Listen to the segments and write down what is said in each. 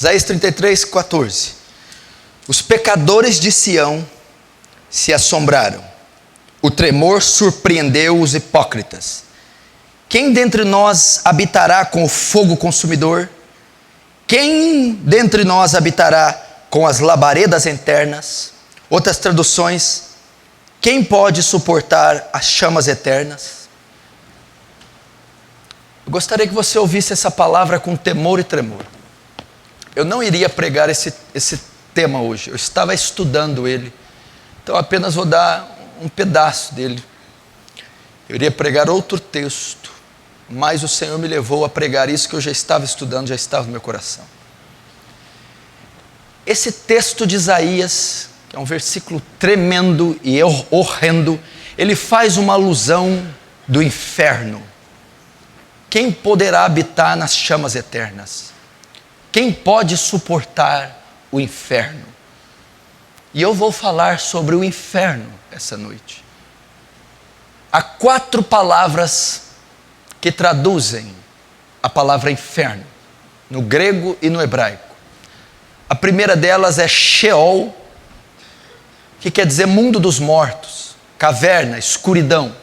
Isaías 33, 14. Os pecadores de Sião se assombraram. O tremor surpreendeu os hipócritas. Quem dentre nós habitará com o fogo consumidor? Quem dentre nós habitará com as labaredas eternas? Outras traduções: quem pode suportar as chamas eternas? Eu gostaria que você ouvisse essa palavra com temor e tremor. Eu não iria pregar esse tema hoje, eu estava estudando ele, então apenas vou dar um pedaço dele. Eu iria pregar outro texto, mas o Senhor me levou a pregar isso que eu já estava estudando, já estava no meu coração. Esse texto de Isaías, que é um versículo tremendo e horrendo, ele faz uma alusão do inferno. Quem poderá habitar nas chamas eternas? Quem pode suportar o inferno? E eu vou falar sobre o inferno essa noite. Há 4 palavras que traduzem a palavra inferno, no grego e no hebraico. A primeira delas é Sheol, que quer dizer mundo dos mortos, caverna, escuridão.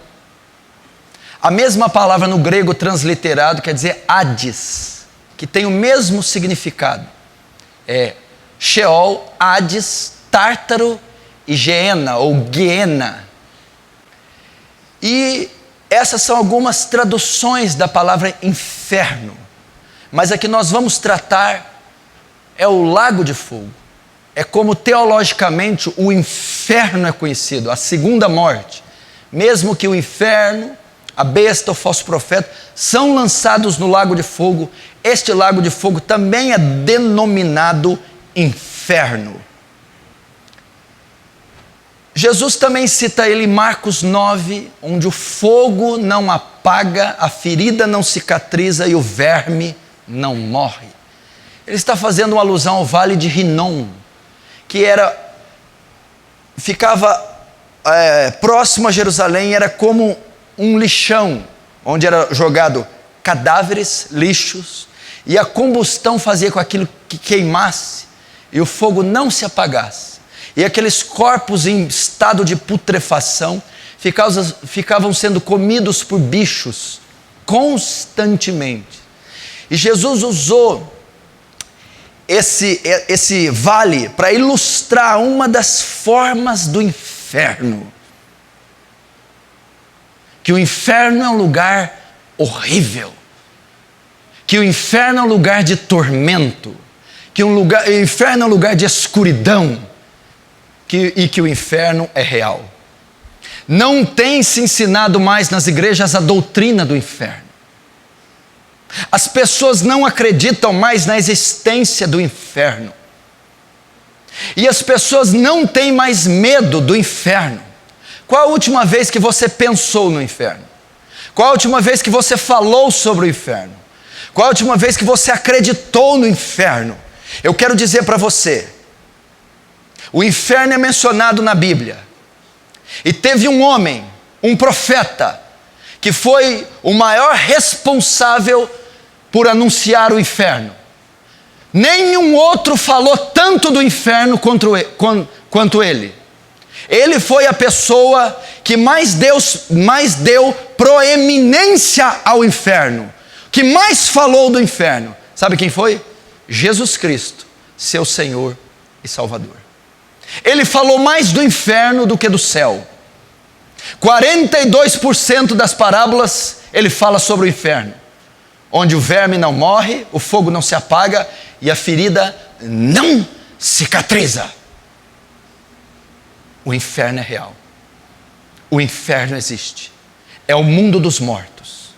A mesma palavra no grego transliterado quer dizer Hades, que tem o mesmo significado. É Sheol, Hades, Tártaro e Geena ou Guiena. E essas são algumas traduções da palavra inferno. Mas a que nós vamos tratar é o lago de fogo. É como teologicamente o inferno é conhecido, a segunda morte. Mesmo que o inferno, a besta, o falso profeta, são lançados no lago de fogo, este lago de fogo também é denominado inferno. Jesus também cita ele em Marcos 9, onde o fogo não apaga, a ferida não cicatriza e o verme não morre. Ele está fazendo uma alusão ao vale de Rinom, que ficava próximo a Jerusalém, era como um lixão, onde era jogado cadáveres, lixos, e a combustão fazia com aquilo que queimasse, e o fogo não se apagasse. E aqueles corpos em estado de putrefação ficavam sendo comidos por bichos constantemente. E Jesus usou esse vale para ilustrar uma das formas do inferno. Que o inferno é um lugar horrível. Que o inferno é um lugar de tormento. Que o inferno é um lugar de escuridão. E que o inferno é real. Não tem se ensinado mais nas igrejas a doutrina do inferno. As pessoas não acreditam mais na existência do inferno. E as pessoas não têm mais medo do inferno. Qual a última vez que você pensou no inferno? Qual a última vez que você falou sobre o inferno? Qual a última vez que você acreditou no inferno? Eu quero dizer para você, o inferno é mencionado na Bíblia. E teve um homem, um profeta, que foi o maior responsável por anunciar o inferno. Nenhum outro falou tanto do inferno quanto ele. Ele foi a pessoa que mais deu proeminência ao inferno, que mais falou do inferno. Sabe quem foi? Jesus Cristo, seu Senhor e Salvador. Ele falou mais do inferno do que do céu. 42% das parábolas ele fala sobre o inferno, onde o verme não morre, o fogo não se apaga e a ferida não cicatriza. O inferno é real. O inferno existe. É o mundo dos mortos.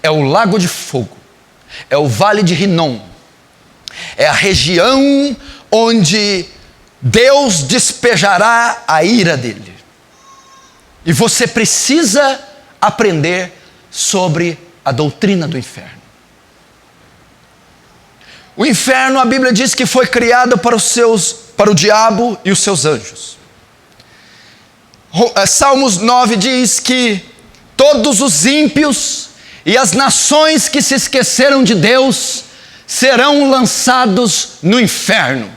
É o lago de fogo. É o vale de Rinom. É a região onde Deus despejará a ira dele. E você precisa aprender sobre a doutrina do inferno. O inferno, a Bíblia diz que foi criado para o diabo e os seus anjos. Salmos 9 diz que todos os ímpios e as nações que se esqueceram de Deus serão lançados no inferno.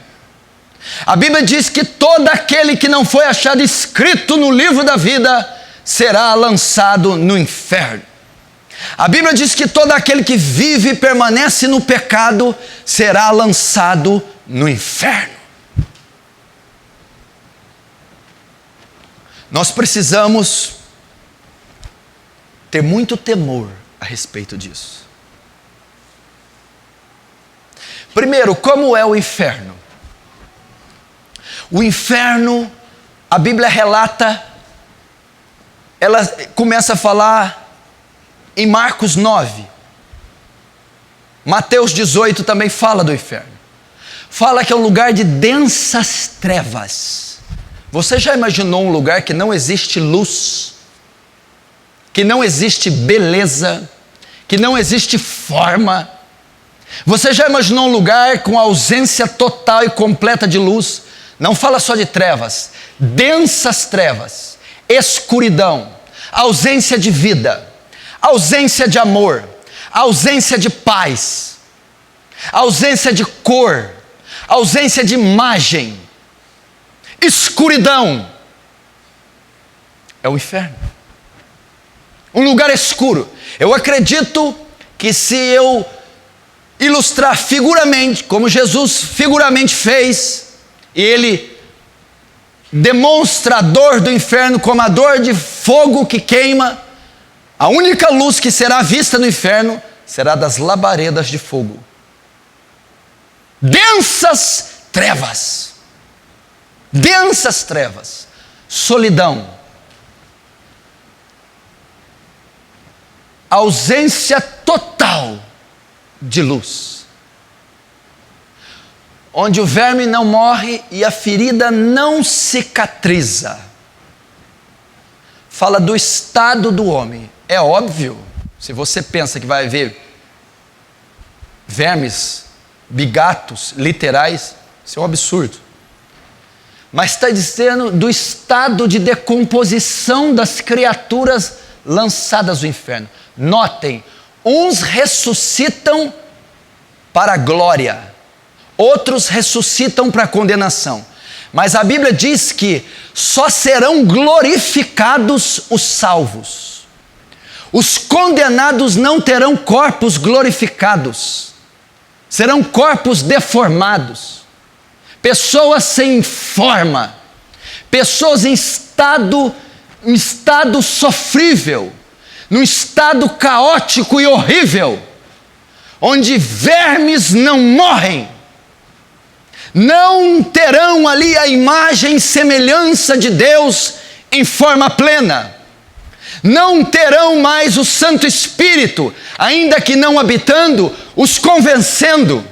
A Bíblia diz que todo aquele que não foi achado escrito no livro da vida será lançado no inferno. A Bíblia diz que todo aquele que vive e permanece no pecado será lançado no inferno. Nós precisamos ter muito temor a respeito disso. Primeiro, como é o inferno? O inferno, a Bíblia relata, ela começa a falar em Marcos 9. Mateus 18 também fala do inferno. Fala que é um lugar de densas trevas. Você já imaginou um lugar que não existe luz, que não existe beleza, que não existe forma? Você já imaginou um lugar com ausência total e completa de luz? Não fala só de trevas, densas trevas, escuridão, ausência de vida, ausência de amor, ausência de paz, ausência de cor, ausência de imagem, escuridão. É o inferno. Um lugar escuro. Eu acredito que se eu ilustrar figuramente, como Jesus figuramente fez, e ele demonstra a dor do inferno como a dor de fogo que queima, a única luz que será vista no inferno será das labaredas de fogo. Densas trevas. Densas trevas. Solidão. Ausência total de luz. Onde o verme não morre e a ferida não cicatriza. Fala do estado do homem. É óbvio, se você pensa que vai haver vermes, bigatos, literais, isso é um absurdo. Mas está dizendo do estado de decomposição das criaturas lançadas no inferno. Notem, uns ressuscitam para a glória, outros ressuscitam para a condenação. Mas a Bíblia diz que só serão glorificados os salvos. Os condenados não terão corpos glorificados. Serão corpos deformados. Pessoas sem forma. Pessoas em estado sofrível. Num estado caótico e horrível. Onde vermes não morrem. Não terão ali a imagem e semelhança de Deus em forma plena. Não terão mais o Santo Espírito, ainda que não habitando, os convencendo.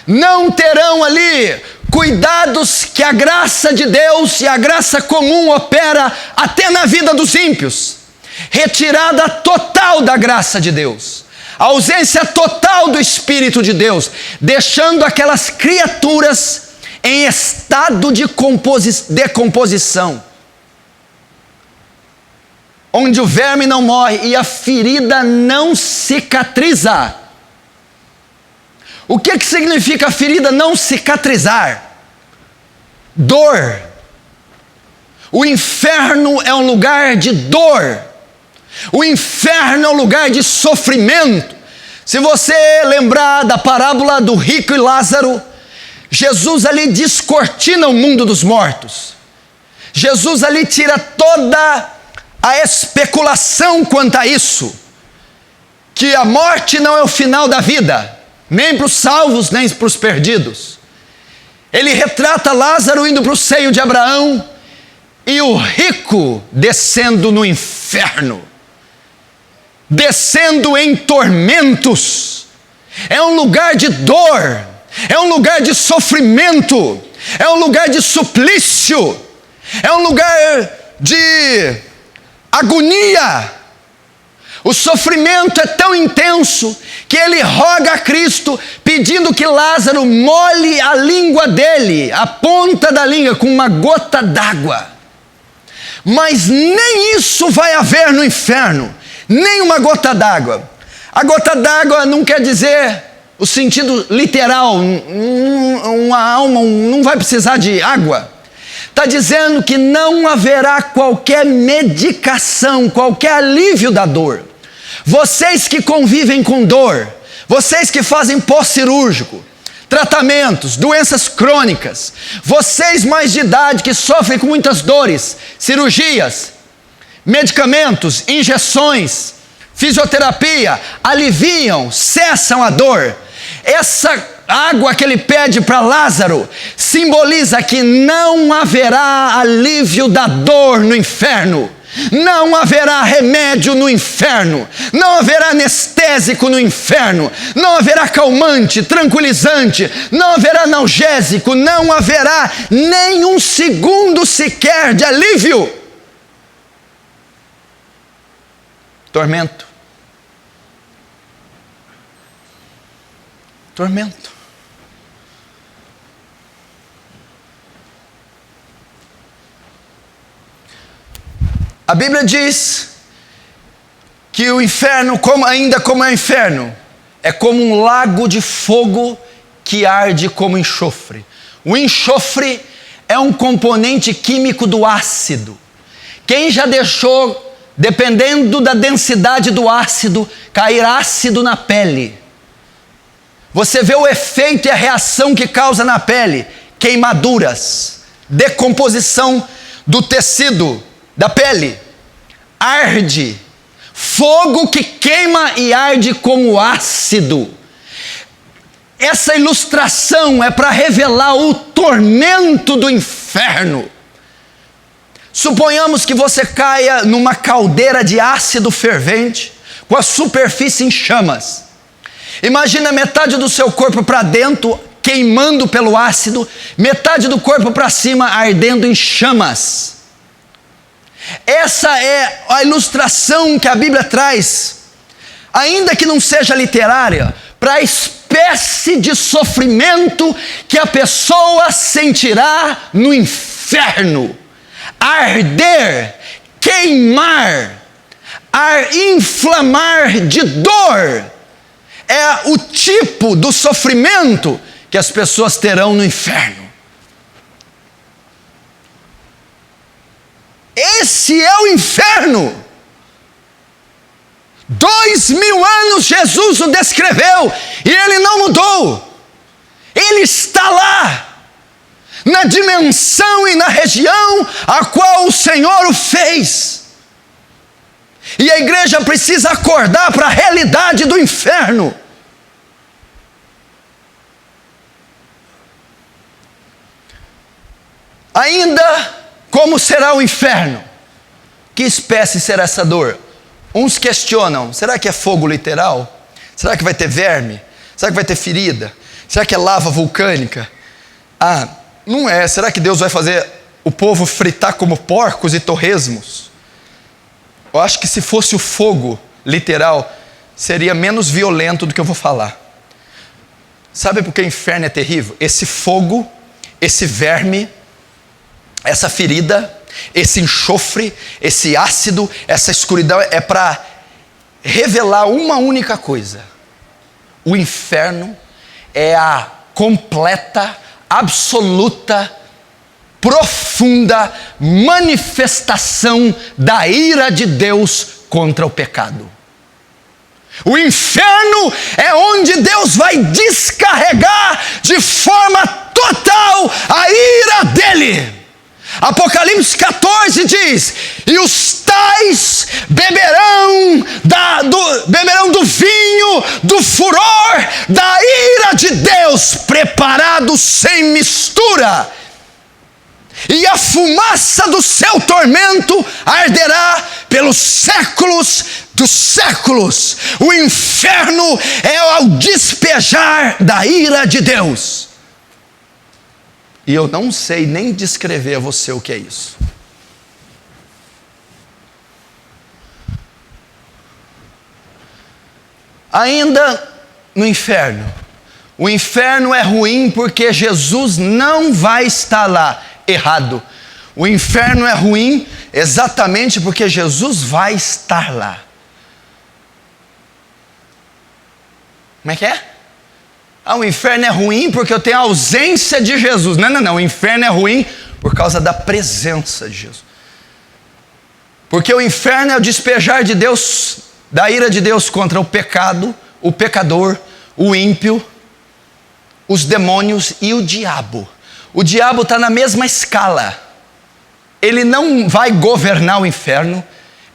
Não terão ali cuidados que a graça de Deus e a graça comum opera até na vida dos ímpios. Retirada total da graça de Deus. A ausência total do Espírito de Deus, deixando aquelas criaturas em estado de decomposição, onde o verme não morre e a ferida não cicatriza. O que significa a ferida não cicatrizar? Dor. O inferno é um lugar de dor. O inferno é um lugar de sofrimento. Se você lembrar da parábola do rico e Lázaro, Jesus ali descortina o mundo dos mortos. Jesus ali tira toda a especulação quanto a isso, que a morte não é o final da vida, nem para os salvos, nem para os perdidos. Ele retrata Lázaro indo para o seio de Abraão e o rico descendo no inferno, descendo em tormentos. É um lugar de dor, é um lugar de sofrimento, é um lugar de suplício, é um lugar de agonia. O sofrimento é tão intenso que ele roga a Cristo pedindo que Lázaro molhe a língua dele, a ponta da língua, com uma gota d'água. Mas nem isso vai haver no inferno, nem uma gota d'água. A gota d'água não quer dizer o sentido literal, uma alma não vai precisar de água. Está dizendo que não haverá qualquer medicação, qualquer alívio da dor. Vocês que convivem com dor, vocês que fazem pós-cirúrgico, tratamentos, doenças crônicas, vocês mais de idade que sofrem com muitas dores, cirurgias, medicamentos, injeções, fisioterapia, aliviam, cessam a dor. Essa água que ele pede para Lázaro simboliza que não haverá alívio da dor no inferno. Não haverá remédio no inferno, não haverá anestésico no inferno, não haverá calmante, tranquilizante, não haverá analgésico, não haverá nem um segundo sequer de alívio. Tormento. Tormento. A Bíblia diz que o inferno, ainda como é o inferno, é como um lago de fogo que arde como enxofre. O enxofre é um componente químico do ácido. Quem já deixou, dependendo da densidade do ácido, cair ácido na pele? Você vê o efeito e a reação que causa na pele: queimaduras, decomposição do tecido da pele, arde, fogo que queima e arde como ácido. Essa ilustração é para revelar o tormento do inferno. Suponhamos que você caia numa caldeira de ácido fervente, com a superfície em chamas. Imagina metade do seu corpo para dentro, queimando pelo ácido, metade do corpo para cima, ardendo em chamas. Essa é a ilustração que a Bíblia traz, ainda que não seja literária, para a espécie de sofrimento que a pessoa sentirá no inferno. Arder, queimar, inflamar de dor, é o tipo do sofrimento que as pessoas terão no inferno. Esse é o inferno. 2000 anos Jesus o descreveu e ele não mudou. Ele está lá, na dimensão e na região a qual o Senhor o fez. E a igreja precisa acordar para a realidade do inferno. Ainda, como será o inferno? Que espécie será essa dor? Uns questionam: será que é fogo literal? Será que vai ter verme? Será que vai ter ferida? Será que é lava vulcânica? Ah, não é. Será que Deus vai fazer o povo fritar como porcos e torresmos? Eu acho que se fosse o fogo literal, seria menos violento do que eu vou falar. Sabe por que o inferno é terrível? Esse fogo, esse verme, essa ferida, esse enxofre, esse ácido, essa escuridão é para revelar uma única coisa: o inferno é a completa, absoluta, profunda manifestação da ira de Deus contra o pecado. O inferno é onde Deus vai descarregar de forma total a ira dele. Apocalipse 14 diz: e os tais beberão do vinho do furor da ira de Deus, preparado sem mistura, e a fumaça do seu tormento arderá pelos séculos dos séculos. O inferno é o despejar da ira de Deus. E eu não sei nem descrever a você o que é isso. Ainda no inferno. O inferno é ruim porque Jesus não vai estar lá. Errado. O inferno é ruim exatamente porque Jesus vai estar lá. Como é que é? Ah, o inferno é ruim porque eu tenho a ausência de Jesus. Não. O inferno é ruim por causa da presença de Jesus. Porque o inferno é o despejar de Deus, da ira de Deus contra o pecado, o pecador, o ímpio, os demônios e o diabo. O diabo está na mesma escala. Ele não vai governar o inferno,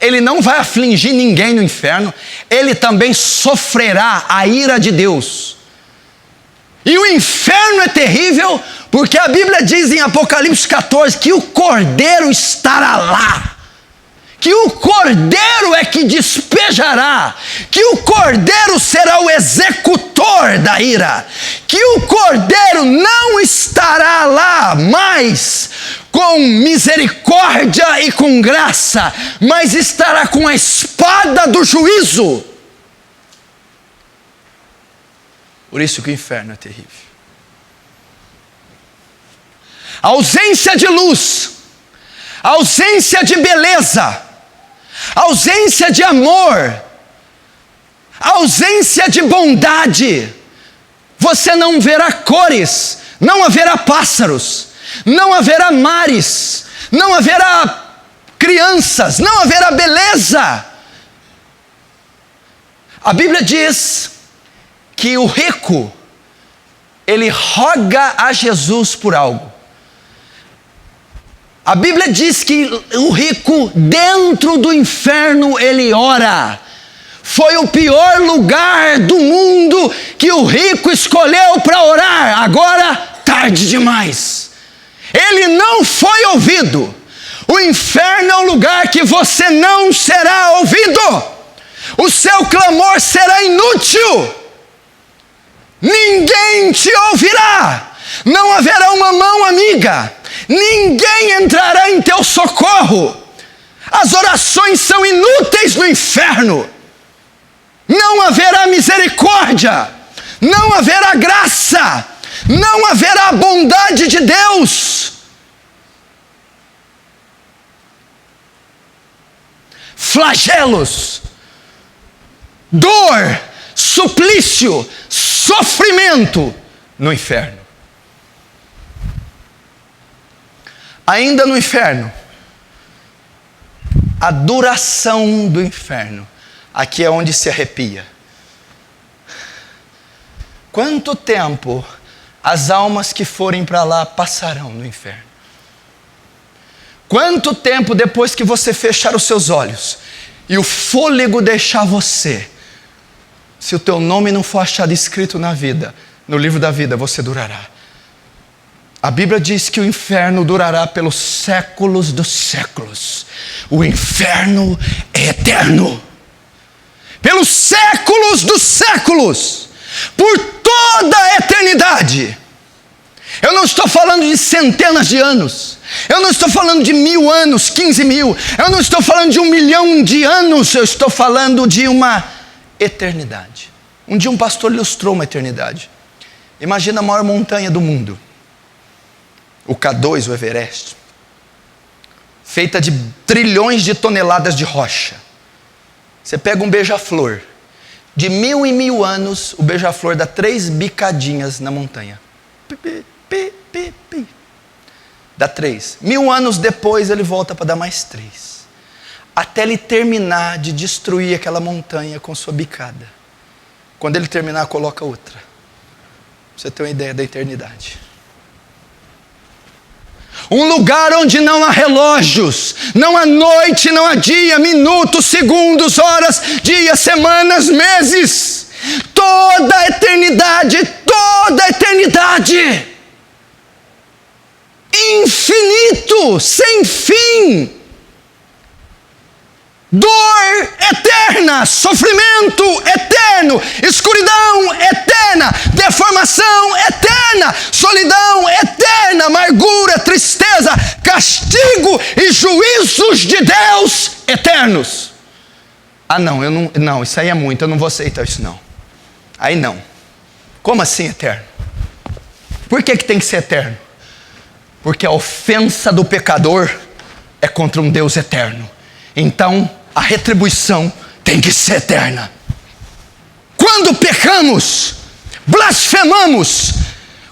ele não vai afligir ninguém no inferno, ele também sofrerá a ira de Deus. E o inferno é terrível, porque a Bíblia diz em Apocalipse 14 que o Cordeiro estará lá. Que o Cordeiro é que despejará, que o Cordeiro será o executor da ira, que o Cordeiro não estará lá mais com misericórdia e com graça, mas estará com a espada do juízo. Por isso que o inferno é terrível. A ausência de luz, a ausência de beleza, a ausência de amor, a ausência de bondade. Você não verá cores, não haverá pássaros, não haverá mares, não haverá crianças, não haverá beleza. A Bíblia diz que o rico, ele roga a Jesus por algo. A Bíblia diz que o rico dentro do inferno ele ora. Foi o pior lugar do mundo que o rico escolheu para orar. Agora, tarde demais. Ele não foi ouvido. O inferno é um lugar que você não será ouvido. O seu clamor será inútil. Ninguém te ouvirá. Não haverá uma mão amiga. Ninguém entrará em teu socorro. As orações são inúteis no inferno. Não haverá misericórdia, não haverá graça, não haverá bondade de Deus. Flagelos, dor, suplício, sofrimento no inferno. Ainda no inferno, a duração do inferno. Aqui é onde se arrepia. Quanto tempo as almas que forem para lá passarão no inferno? Quanto tempo depois que você fechar os seus olhos e o fôlego deixar você, se o teu nome não for achado escrito na vida, no livro da vida, você durará? A Bíblia diz que o inferno durará pelos séculos dos séculos. O inferno é eterno. Pelos séculos dos séculos. Por toda a eternidade. Eu não estou falando de centenas de anos. Eu não estou falando de 1000 anos, 15.000. Eu não estou falando de 1 milhão de anos. Eu estou falando de uma eternidade. Um dia um pastor ilustrou uma eternidade. Imagina a maior montanha do mundo. O K2, o Everest, feita de trilhões de toneladas de rocha. Você pega um beija-flor, de 1000 em 1000 anos, o beija-flor dá 3 bicadinhas na montanha. Dá 3. 1000 anos depois ele volta para dar mais 3. Até ele terminar de destruir aquela montanha com sua bicada. Quando ele terminar, coloca outra. Pra você ter uma ideia da eternidade. Um lugar onde não há relógios, não há noite, não há dia, minutos, segundos, horas, dias, semanas, meses. Toda a eternidade, infinito, sem fim. Dor eterna, sofrimento eterno, escuridão eterna, deformação eterna, solidão eterna, amargura, tristeza, castigo e juízos de Deus eternos. Ah não, não, isso aí é muito, eu não vou aceitar isso não. Aí não. Como assim eterno? Por que tem que ser eterno? Porque a ofensa do pecador é contra um Deus eterno. Então, a retribuição tem que ser eterna. Quando pecamos, blasfemamos,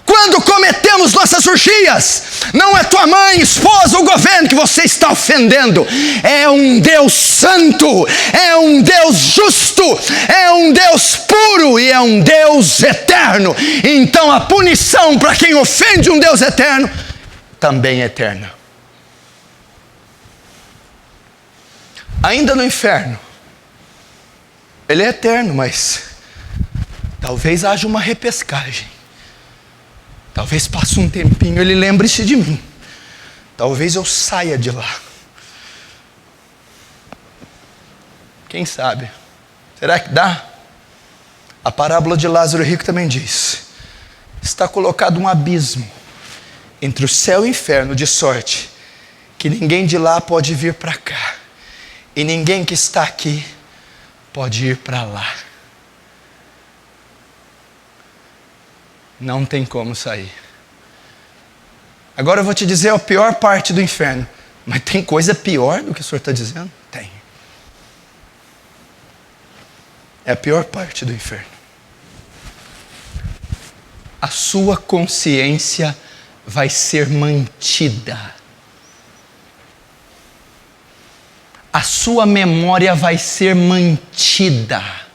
quando cometemos nossas orgias, não é tua mãe, esposa ou governo que você está ofendendo, é um Deus santo, é um Deus justo, é um Deus puro e é um Deus eterno. Então a punição para quem ofende um Deus eterno também é eterna. Ainda no inferno, ele é eterno, mas talvez haja uma repescagem. Talvez passe um tempinho, ele lembre-se de mim. Talvez eu saia de lá. Quem sabe? Será que dá? A parábola de Lázaro Rico também diz: está colocado um abismo entre o céu e o inferno, de sorte que ninguém de lá pode vir para cá, e ninguém que está aqui pode ir para lá. Não tem como sair. Agora eu vou te dizer a pior parte do inferno. Mas tem coisa pior do que o senhor está dizendo? Tem. É a pior parte do inferno. A sua consciência vai ser mantida. A sua memória vai ser mantida.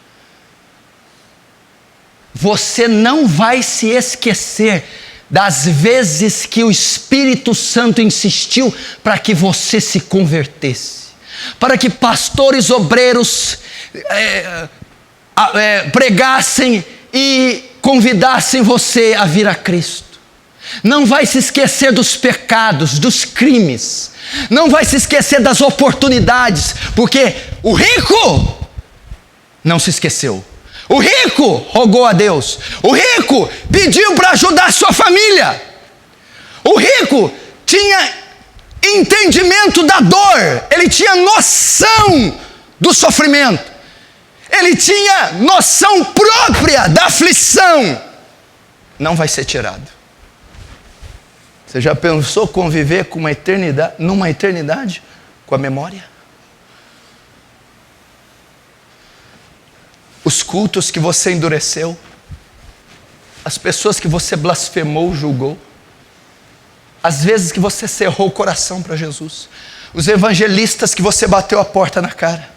Você não vai se esquecer das vezes que o Espírito Santo insistiu para que você se convertesse, para que pastores, obreiros pregassem e convidassem você a vir a Cristo. Não vai se esquecer dos pecados, dos crimes, não vai se esquecer das oportunidades, porque o rico não se esqueceu. O rico rogou a Deus. O rico pediu para ajudar a sua família. O rico tinha entendimento da dor. Ele tinha noção do sofrimento. Ele tinha noção própria da aflição. Não vai ser tirado. Você já pensou conviver com uma eternidade, numa eternidade com a memória? Os cultos que você endureceu, as pessoas que você blasfemou, julgou, as vezes que você cerrou o coração para Jesus, os evangelistas que você bateu a porta na cara,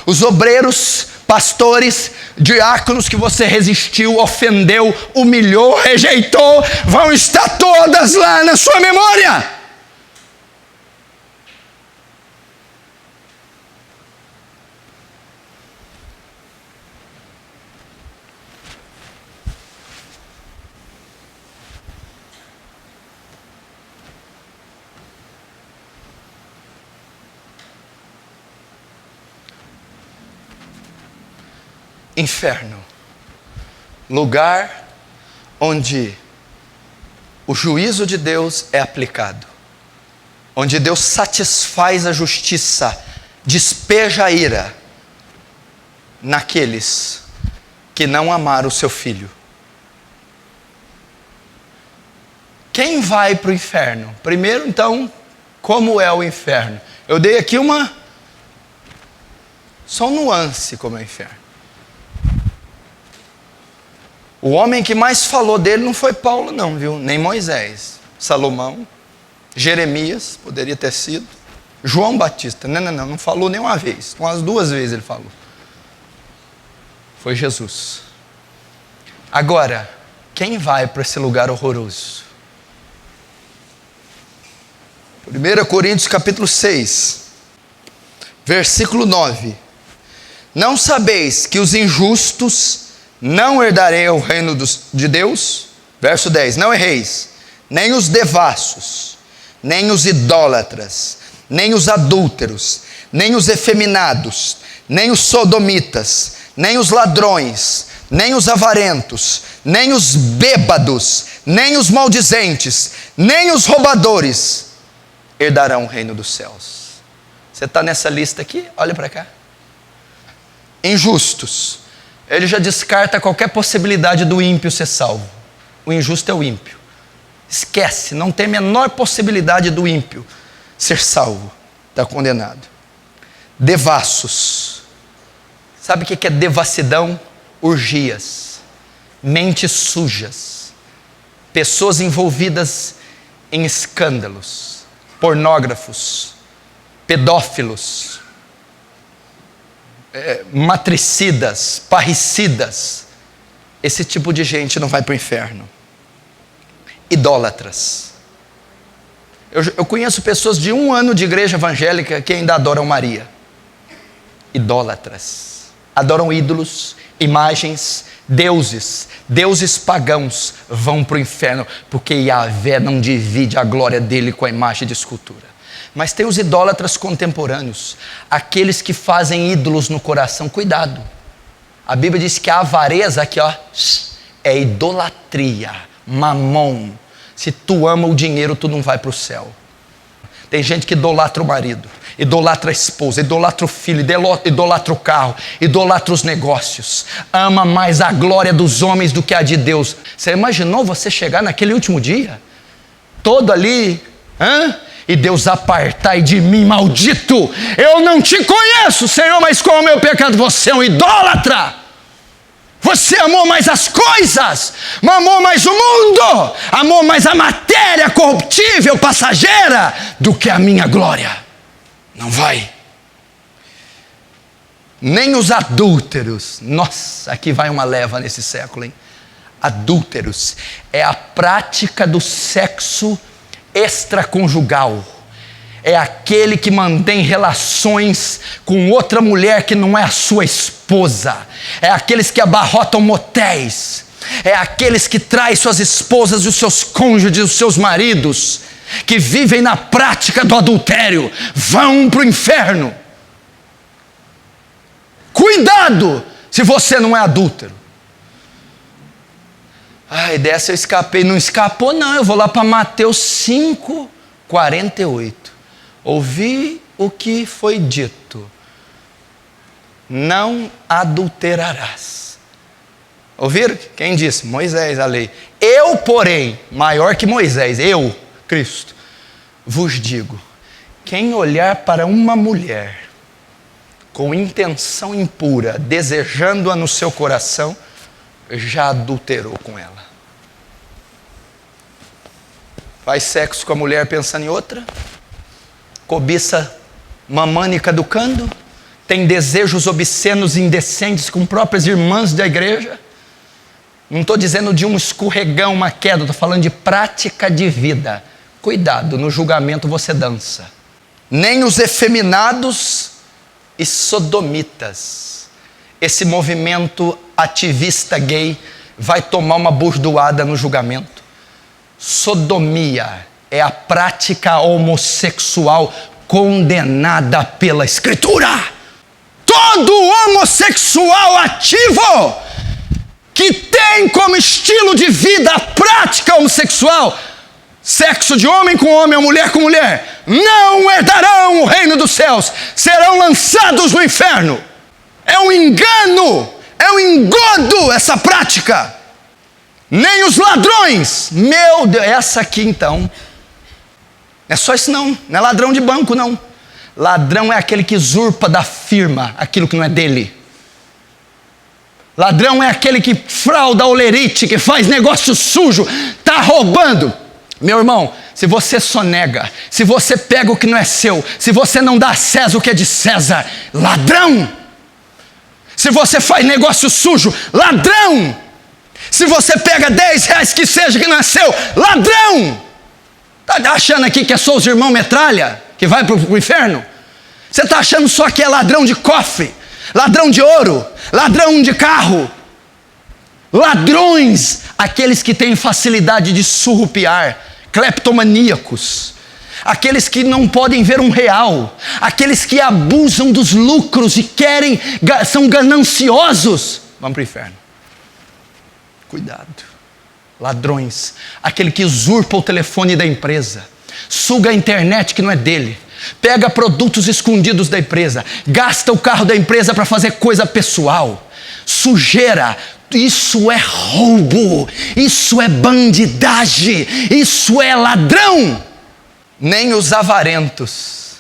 os obreiros, pastores, diáconos que você resistiu, ofendeu, humilhou, rejeitou, vão estar todas lá na sua memória. Inferno, lugar onde o juízo de Deus é aplicado, onde Deus satisfaz a justiça, despeja a ira naqueles que não amaram o seu filho. Quem vai para o inferno? Primeiro, então, como é o inferno? Eu dei aqui só um nuance como é o inferno. O homem que mais falou dele não foi Paulo não, viu? Nem Moisés, Salomão, Jeremias, poderia ter sido, João Batista, não falou nem uma vez, umas 2 vezes ele falou. Foi Jesus. Agora, quem vai para esse lugar horroroso? 1 Coríntios capítulo 6, versículo 9. Não sabeis que os injustos não herdarei o reino de Deus? Verso 10, não erreis, nem os devassos, nem os idólatras, nem os adúlteros, nem os efeminados, nem os sodomitas, nem os ladrões, nem os avarentos, nem os bêbados, nem os maldizentes, nem os roubadores herdarão o reino dos céus. Você está nessa lista aqui? Olha para cá. Injustos. Ele já descarta qualquer possibilidade do ímpio ser salvo. O injusto é o ímpio. Esquece, não tem a menor possibilidade do ímpio ser salvo. Está condenado. Devassos. Sabe o que é devassidão? Orgias. mentes sujas, pessoas envolvidas em escândalos, pornógrafos, pedófilos, matricidas, parricidas. Esse tipo de gente não vai para o inferno. Idólatras. Eu conheço pessoas de 1 ano de igreja evangélica que ainda adoram Maria. Idólatras. Adoram ídolos, imagens, deuses pagãos vão para o inferno, porque Yahvé não divide a glória dele com a imagem de escultura. Mas tem os idólatras contemporâneos, aqueles que fazem ídolos no coração. Cuidado, a Bíblia diz que a avareza aqui, ó, é idolatria, mamon. Se tu ama o dinheiro, tu não vai para o céu. Tem gente que idolatra o marido, idolatra a esposa, idolatra o filho, idolatra o carro, idolatra os negócios, ama mais a glória dos homens do que a de Deus. Você imaginou você chegar naquele último dia, todo ali, e Deus apartai de mim, maldito, eu não te conheço, Senhor, mas qual é o meu pecado? Você é um idólatra. Você amou mais as coisas, amou mais o mundo, amou mais a matéria corruptível, passageira, do que a minha glória. Não vai. Nem os adúlteros. Nossa, aqui vai uma leva nesse século, hein? Adúlteros é a prática do sexo extraconjugal. É aquele que mantém relações com outra mulher que não é a sua esposa. É aqueles que abarrotam motéis. É aqueles que traem suas esposas e os seus cônjuges, os seus maridos, que vivem na prática do adultério, vão para o inferno. Cuidado se você não é adúltero. Ai, dessa eu escapei. Não escapou não, eu vou lá para Mateus 5:48. Ouvi o que foi dito: não adulterarás. Ouviram? Quem disse? Moisés, a lei. Eu, porém, maior que Moisés, eu, Cristo, vos digo: quem olhar para uma mulher com intenção impura, desejando-a no seu coração, já adulterou com ela. Faz sexo com a mulher pensando em outra, cobiça mamânica educando, tem desejos obscenos e indecentes com próprias irmãs da igreja. Não estou dizendo de um escorregão, uma queda, estou falando de prática de vida. Cuidado, no julgamento você dança. Nem os efeminados e sodomitas. Esse movimento ativista gay vai tomar uma bordoada no julgamento. Sodomia é a prática homossexual condenada pela Escritura. Todo homossexual ativo que tem como estilo de vida a prática homossexual, sexo de homem com homem ou mulher com mulher, não herdarão o reino dos céus, serão lançados no inferno. É um engano, é um engodo essa prática. Nem os ladrões, meu Deus, essa aqui então, não é só isso não é ladrão de banco não. Ladrão é aquele que usurpa da firma aquilo que não é dele. Ladrão é aquele que frauda a olerite, que faz negócio sujo, está roubando. Meu irmão, se você sonega, se você pega o que não é seu, se você não dá a César o que é de César, ladrão. Se você faz negócio sujo, ladrão. Se você pega 10 reais que seja que não é seu, ladrão. Está achando aqui que é só os irmãos metralha que vai para o inferno? Você está achando só que é ladrão de cofre, ladrão de ouro, ladrão de carro? Ladrões, aqueles que têm facilidade de surrupiar, cleptomaníacos, aqueles que não podem ver um real, aqueles que abusam dos lucros e são gananciosos, vão para o inferno. Cuidado. Ladrões, aquele que usurpa o telefone da empresa, suga a internet que não é dele, pega produtos escondidos da empresa, gasta o carro da empresa para fazer coisa pessoal, sujeira. Isso é roubo, isso é bandidagem, isso é ladrão. Nem os avarentos.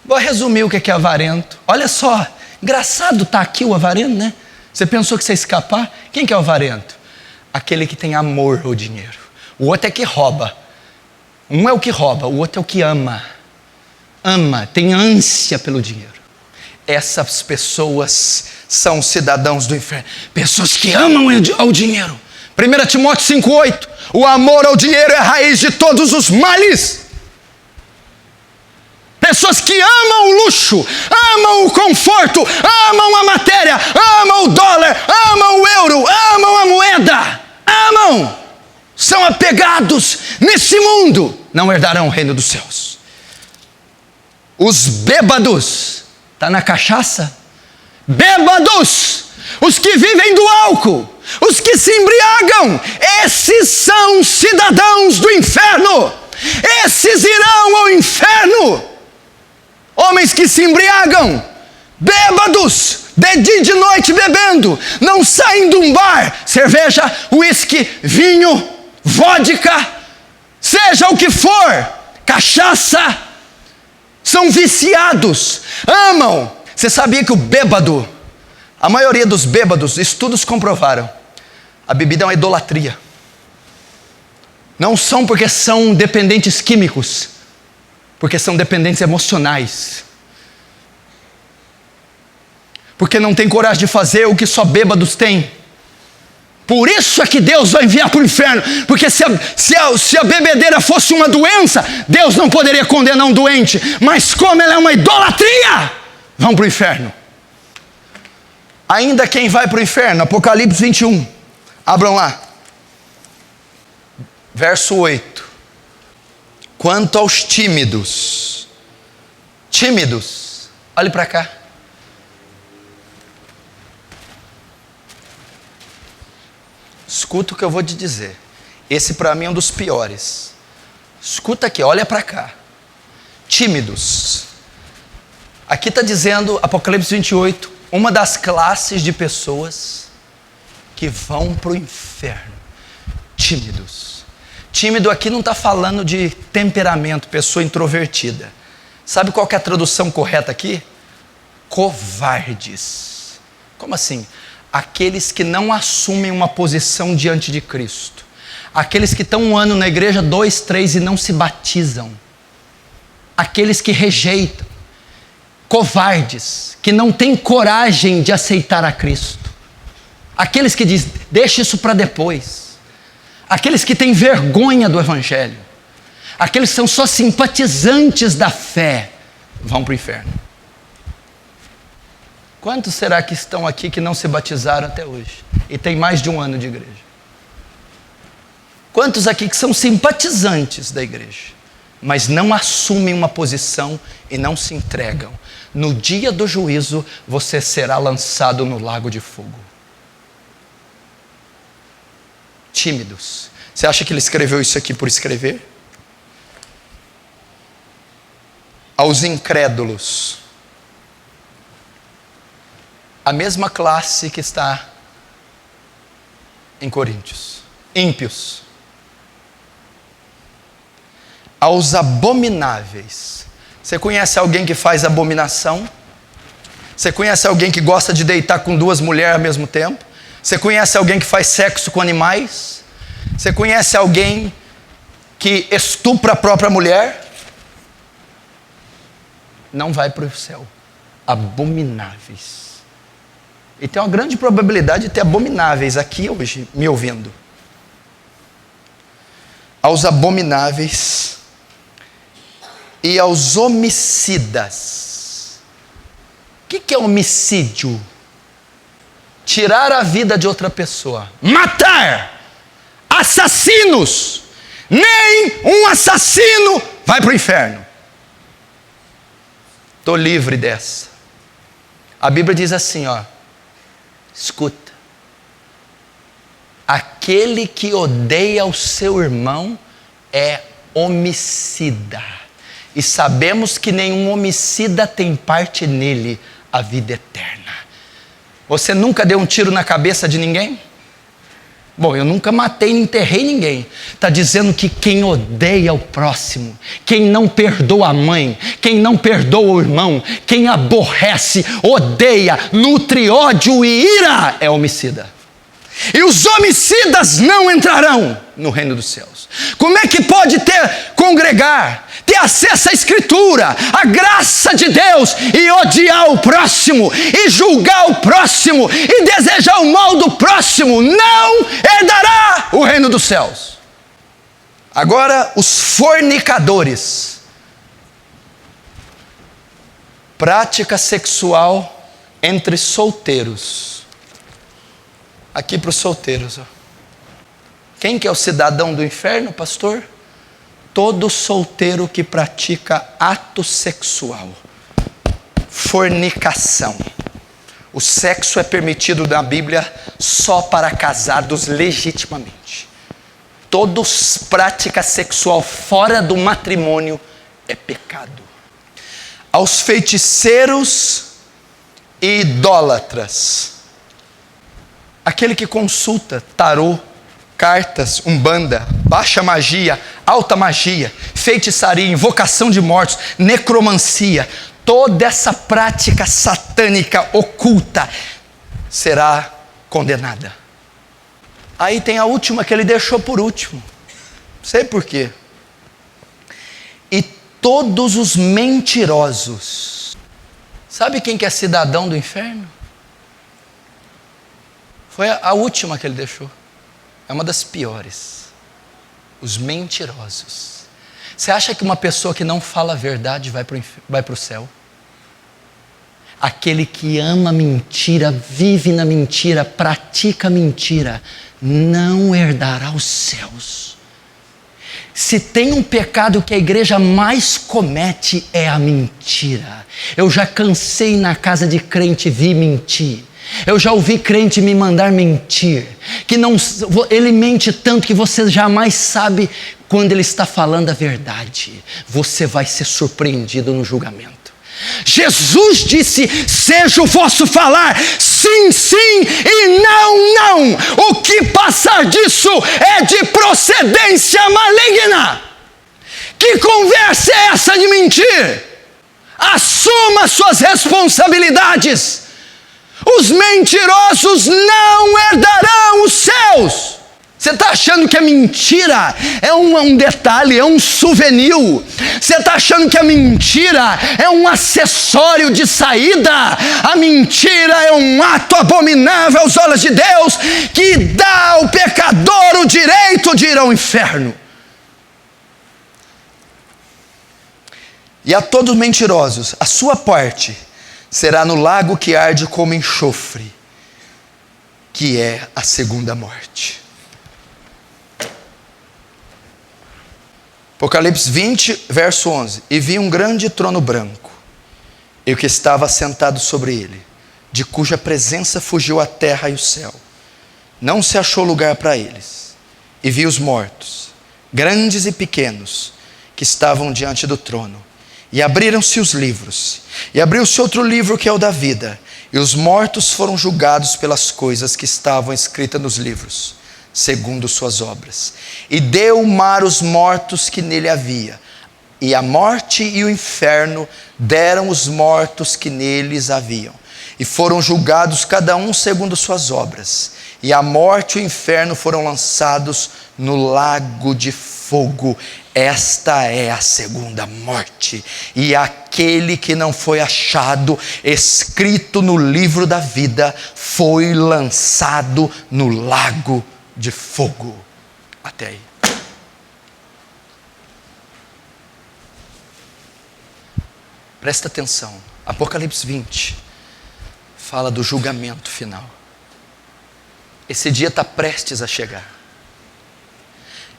Vou resumir o que é avarento. Olha só, engraçado estar aqui o avarento, né? Você pensou que você ia escapar? Quem que é o avarento? Aquele que tem amor ao dinheiro. O outro é que rouba. Um é o que rouba, o outro é o que ama. Ama, tem ânsia pelo dinheiro. Essas pessoas são cidadãos do inferno. Pessoas que amam ao dinheiro. 1 Timóteo 5,8. O amor ao dinheiro é a raiz de todos os males. Pessoas que amam o luxo, amam o conforto, amam a matéria, amam o dólar, amam o euro, amam a moeda, amam, são apegados nesse mundo, não herdarão o reino dos céus. Os bêbados, está na cachaça? Bêbados, os que vivem do álcool, os que se embriagam, esses são cidadãos do inferno, esses irão ao inferno. Homens que se embriagam, bêbados, de dia e de noite bebendo, não saem de um bar, cerveja, uísque, vinho, vodka, seja o que for, cachaça, são viciados, amam. Você sabia que o bêbado, a maioria dos bêbados, estudos comprovaram, a bebida é uma idolatria. Não são porque são dependentes químicos, porque são dependentes emocionais. Porque não tem coragem de fazer o que só bêbados têm. Por isso é que Deus vai enviar para o inferno. Porque se a bebedeira fosse uma doença, Deus não poderia condenar um doente. Mas como ela é uma idolatria, vão para o inferno. Ainda quem vai para o inferno, Apocalipse 21. Abram lá. Verso 8. Quanto aos tímidos, olhe para cá. Escuta o que eu vou te dizer. Esse para mim é um dos piores. Escuta aqui, olha para cá. Tímidos. Aqui está dizendo, Apocalipse 28, uma das classes de pessoas que vão para o inferno. Tímidos. Tímido aqui não está falando de temperamento, pessoa introvertida. Sabe qual que é a tradução correta aqui? Covardes. Como assim? Aqueles que não assumem uma posição diante de Cristo. Aqueles que estão um ano na igreja, 2, 3 e não se batizam. Aqueles que rejeitam. Covardes, que não têm coragem de aceitar a Cristo. Aqueles que dizem, deixa isso para depois. Aqueles que têm vergonha do Evangelho, aqueles que são só simpatizantes da fé, vão para o inferno. Quantos será que estão aqui que não se batizaram até hoje? E tem mais de um ano de igreja? Quantos aqui que são simpatizantes da igreja, mas não assumem uma posição e não se entregam? No dia do juízo, você será lançado no lago de fogo. Tímidos. Você acha que ele escreveu isso aqui por escrever? Aos incrédulos. A mesma classe que está em Coríntios. Ímpios. Aos abomináveis. Você conhece alguém que faz abominação? Você conhece alguém que gosta de deitar com 2 mulheres ao mesmo tempo? Você conhece alguém que faz sexo com animais? Você conhece alguém que estupra a própria mulher? Não vai para o céu. Abomináveis. E tem uma grande probabilidade de ter abomináveis aqui hoje, me ouvindo. Aos abomináveis e aos homicidas. O que é homicídio? Tirar a vida de outra pessoa. Matar. Assassinos. Nem um assassino vai para o inferno. Estou livre dessa. A Bíblia diz assim, ó. Escuta. Aquele que odeia o seu irmão é homicida. E sabemos que nenhum homicida tem parte nele, a vida eterna. Você nunca deu um tiro na cabeça de ninguém? Bom, eu nunca matei nem enterrei ninguém. Está dizendo que quem odeia o próximo, quem não perdoa a mãe, quem não perdoa o irmão, quem aborrece, odeia, nutre ódio e ira, é homicida. E os homicidas não entrarão no reino dos céus. Como é que pode congregar, ter acesso à Escritura, à graça de Deus, e odiar o próximo, e julgar o próximo, e desejar o mal do próximo? Não herdará o reino dos céus. Agora, os fornicadores. Prática sexual entre solteiros. Aqui para os solteiros. Quem que é o cidadão do inferno, pastor? Todo solteiro que pratica ato sexual. Fornicação. O sexo é permitido na Bíblia só para casados legitimamente. Toda prática sexual fora do matrimônio é pecado. Aos feiticeiros e idólatras. Aquele que consulta tarô, cartas, umbanda, baixa magia, alta magia, feitiçaria, invocação de mortos, necromancia, toda essa prática satânica oculta será condenada. Aí tem a última que ele deixou por último. Sei por quê. E todos os mentirosos. Sabe quem que é cidadão do inferno? Foi a última que ele deixou. É uma das piores. Os mentirosos. Você acha que uma pessoa que não fala a verdade vai para o céu? Aquele que ama mentira, vive na mentira, pratica mentira, não herdará os céus. Se tem um pecado que a igreja mais comete, é a mentira. Eu já cansei na casa de crente vir mentir. Eu já ouvi crente me mandar mentir, que ele mente tanto que você jamais sabe quando ele está falando a verdade. Você vai ser surpreendido no julgamento. Jesus disse: seja o vosso falar sim, sim e não, não. O que passar disso é de procedência maligna. Que conversa é essa de mentir? Assuma suas responsabilidades. Os mentirosos não herdarão os céus. Você está achando que a mentira é um detalhe, é um souvenir? Você está achando que a mentira é um acessório de saída? A mentira é um ato abominável aos olhos de Deus, que dá ao pecador o direito de ir ao inferno. E a todos os mentirosos, a sua parte será no lago que arde como enxofre, que é a segunda morte. Apocalipse 20, verso 11. E vi um grande trono branco, e o que estava sentado sobre ele, de cuja presença fugiu a terra e o céu. Não se achou lugar para eles. E vi os mortos, grandes e pequenos, que estavam diante do trono. E abriram-se os livros, e abriu-se outro livro que é o da vida, e os mortos foram julgados pelas coisas que estavam escritas nos livros, segundo suas obras. E deu o mar os mortos que nele havia, e a morte e o inferno deram os mortos que neles haviam, e foram julgados cada um segundo suas obras. E a morte e o inferno foram lançados no lago de fogo. Esta é a segunda morte. E aquele que não foi achado escrito no livro da vida foi lançado no lago de fogo. Até aí. Presta atenção. Apocalipse 20 fala do julgamento final. Esse dia está prestes a chegar.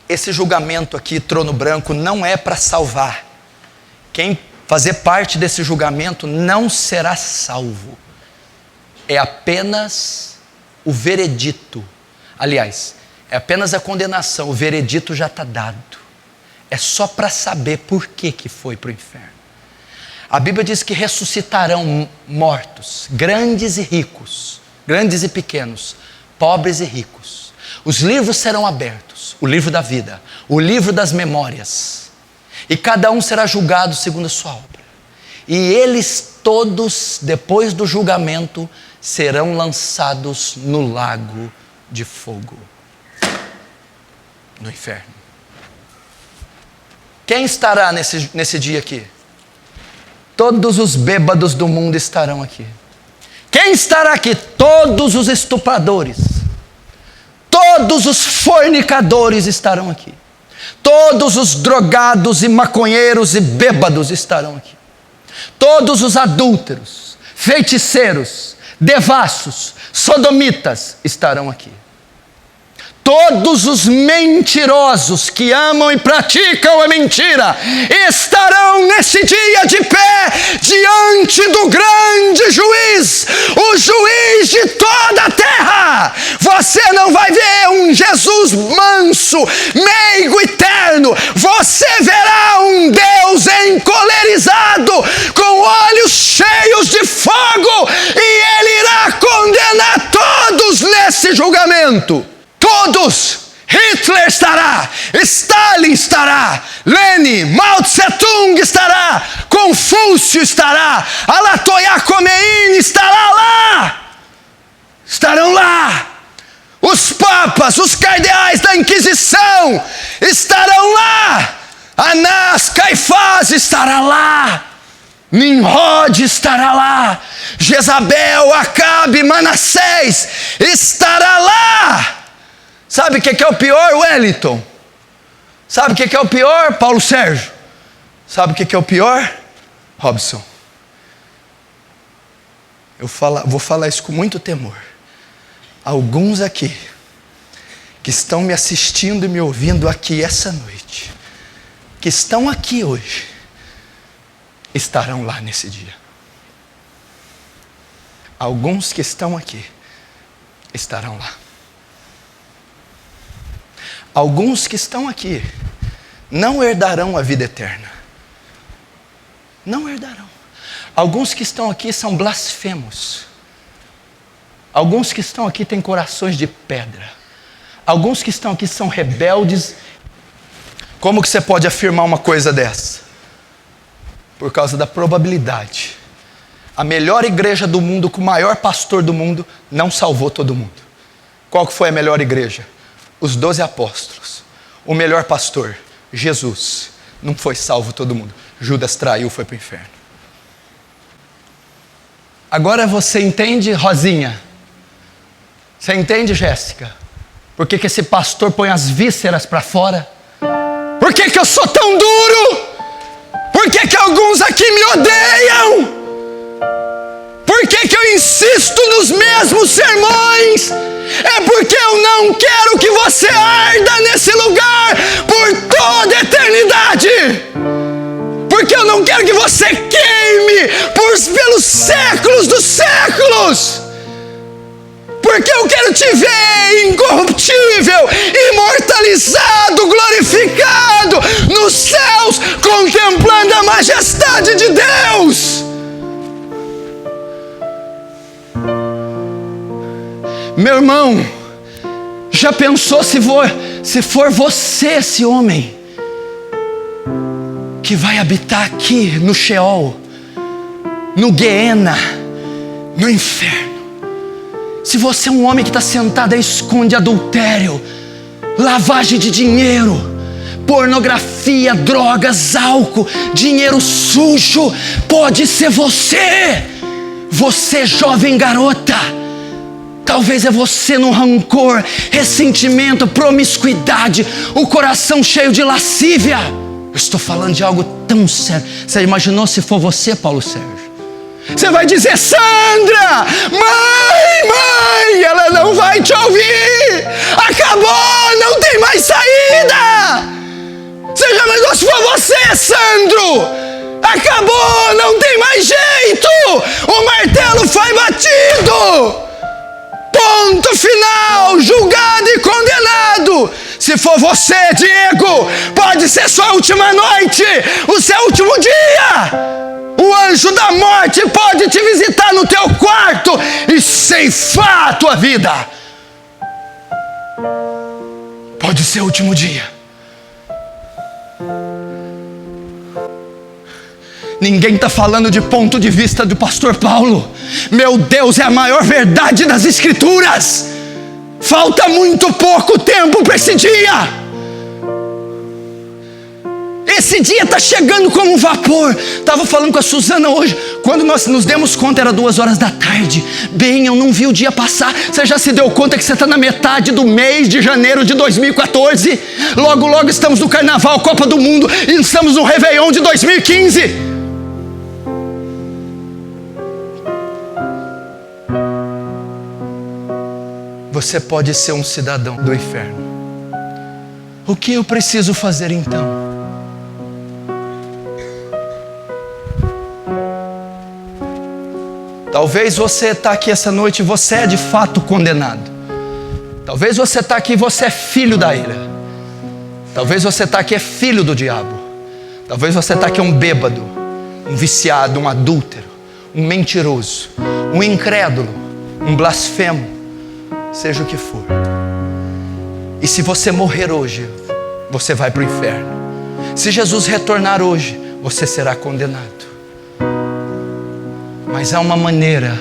Esse julgamento aqui, trono branco, não é para salvar. Quem fazer parte desse julgamento não será salvo. É apenas o veredito. Aliás, é apenas a condenação. O veredito já está dado. É só para saber por que foi para o inferno. A Bíblia diz que ressuscitarão mortos, grandes e ricos, grandes e pequenos, pobres e ricos. Os livros serão abertos, o livro da vida, o livro das memórias, e cada um será julgado segundo a sua obra. E eles todos, depois do julgamento, serão lançados no lago de fogo, no inferno. Quem estará nesse dia aqui? Todos os bêbados do mundo estarão aqui. Quem estará aqui? Todos os estupradores, todos os fornicadores estarão aqui. Todos os drogados e maconheiros e bêbados estarão aqui. Todos os adúlteros, feiticeiros, devassos, sodomitas estarão aqui. Todos os mentirosos que amam e praticam a mentira estarão nesse dia de pé diante do grande juiz, o juiz de toda a terra. Você não vai ver um Jesus manso, meigo e terno. Você verá um Deus encolerizado, com olhos cheios de fogo, e Ele irá condenar todos nesse julgamento. Todos. Hitler estará, Stalin estará, Lenin, Mao Tse-tung estará, Confúcio estará, Ayatollah Khomeini estará lá. Estarão lá. Os papas, os cardeais da Inquisição estarão lá. Anás, Caifás estará lá. Nimrod estará lá. Jezabel, Acabe, Manassés estará lá. Sabe o que é o pior, Wellington? Sabe o que é o pior, Paulo Sérgio? Sabe o que é o pior, Robson? Vou falar isso com muito temor. Alguns aqui, que estão me assistindo e me ouvindo aqui essa noite, que estão aqui hoje, estarão lá nesse dia. Alguns que estão aqui, estarão lá. Alguns que estão aqui não herdarão a vida eterna. Não herdarão. Alguns que estão aqui são blasfemos. Alguns que estão aqui têm corações de pedra. Alguns que estão aqui são rebeldes. Como que você pode afirmar uma coisa dessa? Por causa da probabilidade. A melhor igreja do mundo, com o maior pastor do mundo, não salvou todo mundo. Qual que foi a melhor igreja? Os 12 apóstolos. O melhor pastor, Jesus, não foi salvo todo mundo. Judas traiu, foi para o inferno. Agora você entende, Rosinha? Você entende, Jéssica? Por que esse pastor põe as vísceras para fora? Por que eu sou tão duro? Por que alguns aqui me odeiam? Por que eu insisto nos mesmos sermões? É porque eu não quero que você arda nesse lugar por toda a eternidade. Porque eu não quero que você queime pelos séculos dos séculos. Porque eu quero te ver incorruptível, imortalizado, glorificado nos céus, contemplando a majestade de Deus. Meu irmão, já pensou se for você esse homem que vai habitar aqui no Sheol, no Guiena, no inferno? Se você é um homem que está sentado e esconde adultério, lavagem de dinheiro, pornografia, drogas, álcool, dinheiro sujo, pode ser você. Você, jovem garota. Talvez é você no rancor, ressentimento, promiscuidade, o coração cheio de lascívia. Eu estou falando de algo tão sério. Você imaginou se for você, Paulo Sérgio? Você vai dizer: Sandra, mãe, ela não vai te ouvir. Acabou, não tem mais saída. Você já imaginou se for você, Sandro? Acabou, não tem mais jeito. O martelo foi batido. Ponto final, julgado e condenado. Se for você, Diego, pode ser sua última noite, o seu último dia. O anjo da morte pode te visitar no teu quarto e ceifar a tua vida. Pode ser o último dia. Ninguém está falando de ponto de vista do pastor Paulo. Meu Deus, é a maior verdade das Escrituras. Falta muito pouco tempo para esse dia. Esse dia está chegando como um vapor. Estava falando com a Suzana hoje. Quando nós nos demos conta, era 2 da tarde. Bem, eu não vi o dia passar. Você já se deu conta que você está na metade do mês de janeiro de 2014? Logo, logo estamos no Carnaval, Copa do Mundo, e estamos no Réveillon de 2015. Você pode ser um cidadão do inferno. O que eu preciso fazer então? Talvez você está aqui essa noite e você é de fato condenado. Talvez você está aqui e você é filho da ira. Talvez você está aqui e é filho do diabo. Talvez você está aqui um bêbado, um viciado, um adúltero, um mentiroso, um incrédulo, um blasfemo, seja o que for. E se você morrer hoje, você vai para o inferno. Se Jesus retornar hoje, você será condenado. Mas há uma maneira.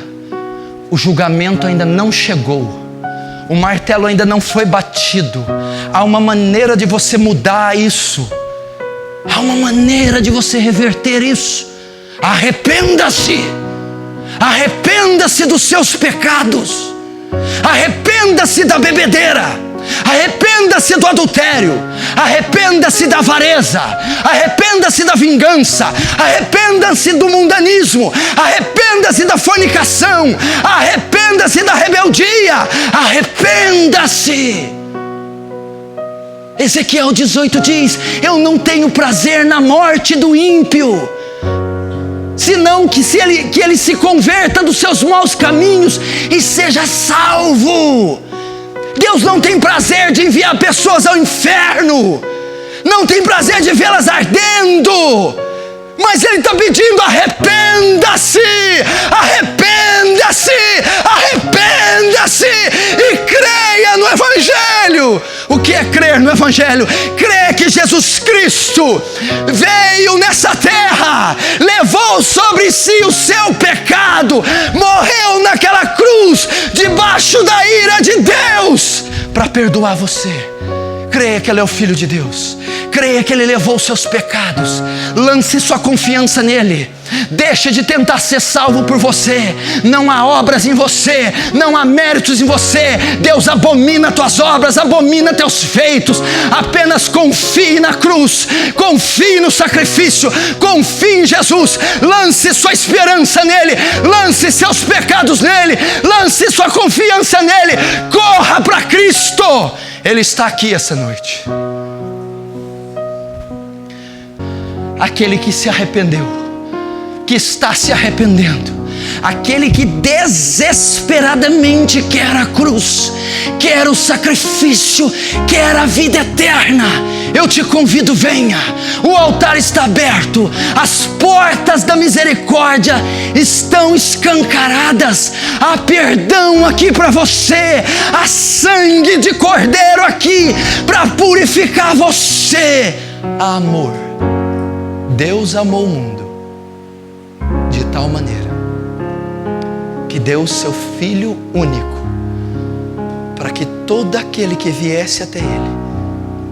O julgamento ainda não chegou. O martelo ainda não foi batido. Há uma maneira de você mudar isso. Há uma maneira de você reverter isso. Arrependa-se. Arrependa-se dos seus pecados. Arrependa-se da bebedeira. Arrependa-se do adultério. Arrependa-se da avareza. Arrependa-se da vingança. Arrependa-se do mundanismo. Arrependa-se da fornicação. Arrependa-se da rebeldia. Arrependa-se. Ezequiel 18 diz: eu não tenho prazer na morte do ímpio, senão que ele se converta dos seus maus caminhos e seja salvo. Deus não tem prazer de enviar pessoas ao inferno, não tem prazer de vê-las ardendo, mas Ele está pedindo: arrependa-se, arrependa-se, arrependa-se e creia no Evangelho. O que é crer no Evangelho? Crer que Jesus Cristo veio nessa terra, levou sobre si o seu pecado, morreu naquela cruz, debaixo da ira de Deus, para perdoar você. Creia que Ele é o Filho de Deus. Creia que Ele levou os seus pecados. Lance sua confiança nele. Deixe de tentar ser salvo por você. Não há obras em você, não há méritos em você. Deus abomina tuas obras, abomina teus feitos. Apenas confie na cruz, confie no sacrifício, confie em Jesus. Lance sua esperança nele, lance seus pecados nele, lance sua confiança nele. Corra para Cristo. Ele está aqui essa noite. Aquele que se arrependeu, que está se arrependendo, aquele que desesperadamente quer a cruz, quer o sacrifício, quer a vida eterna. Eu te convido, venha. O altar está aberto, as portas da misericórdia estão escancaradas. Há perdão aqui para você, há sangue de cordeiro aqui para purificar você. Há amor. Deus amou o mundo de tal maneira que deu o seu Filho único, para que todo aquele que viesse até Ele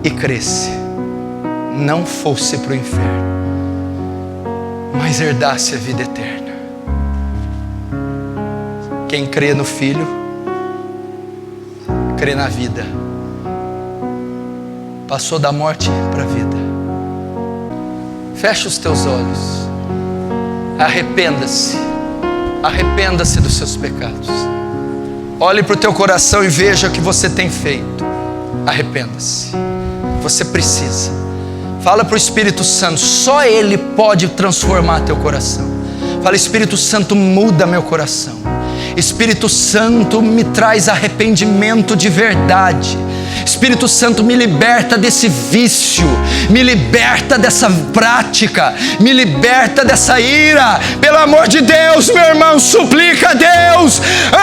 e cresce não fosse para o inferno, mas herdasse a vida eterna. Quem crê no Filho, crê na vida. Passou da morte para a vida. Fecha os teus olhos. Arrependa-se. Arrependa-se dos seus pecados. Olhe para o teu coração e veja o que você tem feito. Arrependa-se. Você precisa. Fala para o Espírito Santo. Só Ele pode transformar teu coração. Fala: Espírito Santo, muda meu coração. Espírito Santo, me traz arrependimento de verdade. Espírito Santo, me liberta desse vício, me liberta dessa prática, me liberta dessa ira. Pelo amor de Deus, meu irmão, suplica a Deus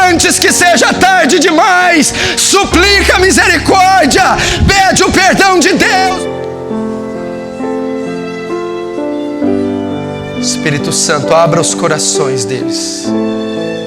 antes que seja tarde demais. Suplica misericórdia, pede o perdão de Deus. Espírito Santo, abra os corações deles.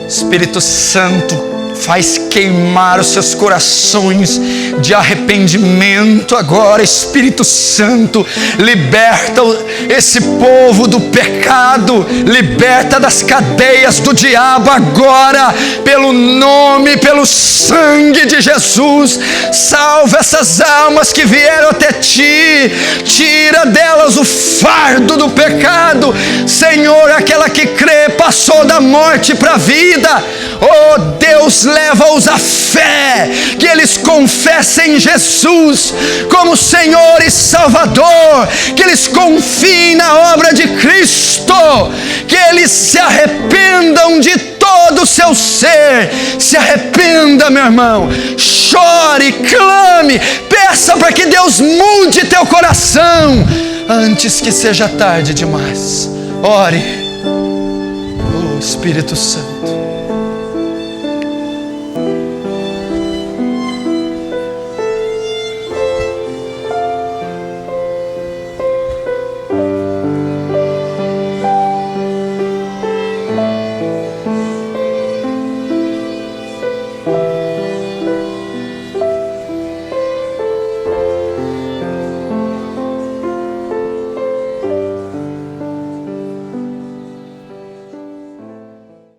Espírito Santo, faz queimar os seus corações de arrependimento agora. Espírito Santo, liberta esse povo do pecado, liberta das cadeias do diabo agora, pelo nome, pelo sangue de Jesus. Salva essas almas que vieram até Ti, tira delas o fardo do pecado. Senhor, aquela que crê passou da morte para a vida. Oh Deus, leva-os à fé, que eles confessem Jesus como Senhor e Salvador, que eles confiem na obra de Cristo, que eles se arrependam de todo o seu ser. Se arrependa, meu irmão, chore, clame, peça para que Deus mude teu coração antes que seja tarde demais. Ore. Oh Espírito Santo.